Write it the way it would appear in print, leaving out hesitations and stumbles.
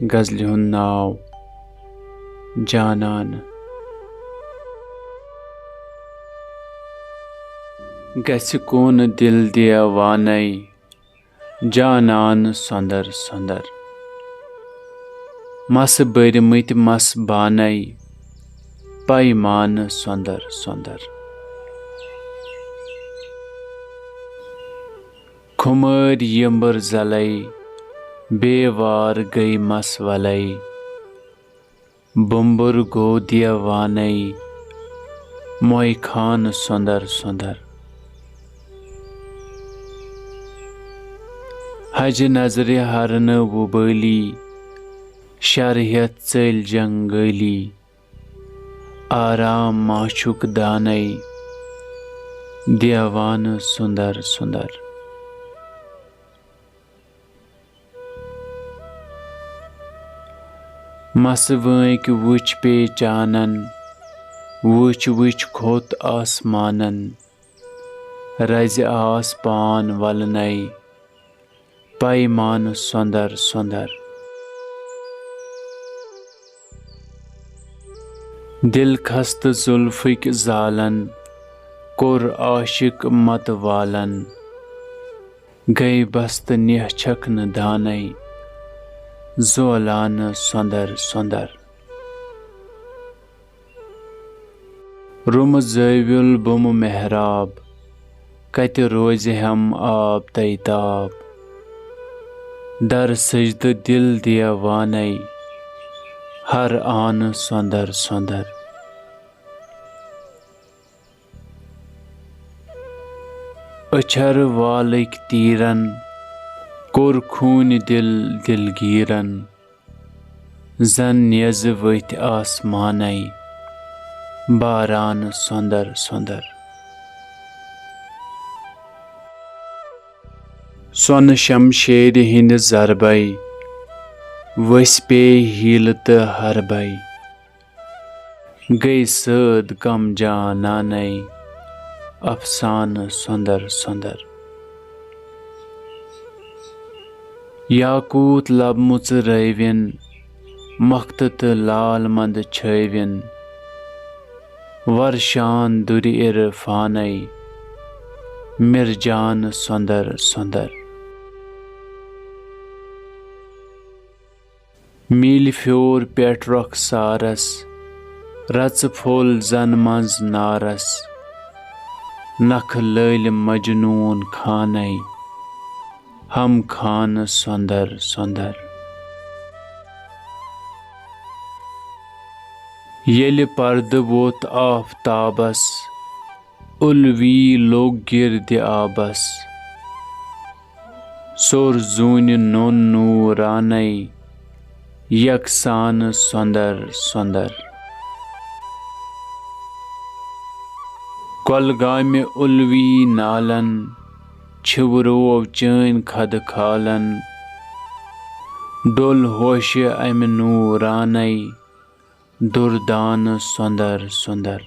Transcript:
गज़लि हुंद नाव जानान। गछि कून दिल दीवानै जानान सोंदर सोंदर। मस बरमति मस बानै पैमान सोंदर सोंदर। खुमर यंबर जलै बेवार गई मस वलै बुम्बर गो दीवानै मोय खान सोंदर सोंदर। हज नजर हरन वुबली शरहत चल जंगली आराम माशुक दानै दीवान सुंदर सुंदर। मस वंक वुच पे चानन वुच वुच खोत आसमानन रज आस पान वलनै पैमान सोंदर सोंदर। दिल खस्त जुल्फिक जालन कोर आशिक मत वालन गई बस्त निह छकन दानै जोलान सोंदर सोंदर। रुम ज़ाविल बुम मेहराब कत रोज हम आब तैताब दर सजद दिल दीवानै हर आन सोंदर सोंदर। अछर वालिक तीरन कोर खून दिल दिलगीरन जन नियज वथ आसमानै बारान सोंदर सोंदर। सोन शमशेर हिंद जरबै वस पे हील तो हरबै गई सद कम जानानै अफसान सोंदर सोंदर। याकूत लबमुच रविन मख्त तो लाल मंद छविन वर्शान दुर इरफानै मिर्जान सोंदर सोंदर। मील फ्योर पेट रखसारस रच फुल जन मंज नारस नख लैल मजनून खानै हम खान सोंदर सोंदर। येल पर्द वोत आफताबस उल्वी लोग गिर्द आबस सोर जून नोन नूरानै यकसान सोंदर सोंदर। कोलगाम उल्वी नालन छिवरोव चैन खद खालन डोल होश अम नूरानै दुर्दान सोंदर सोंदर।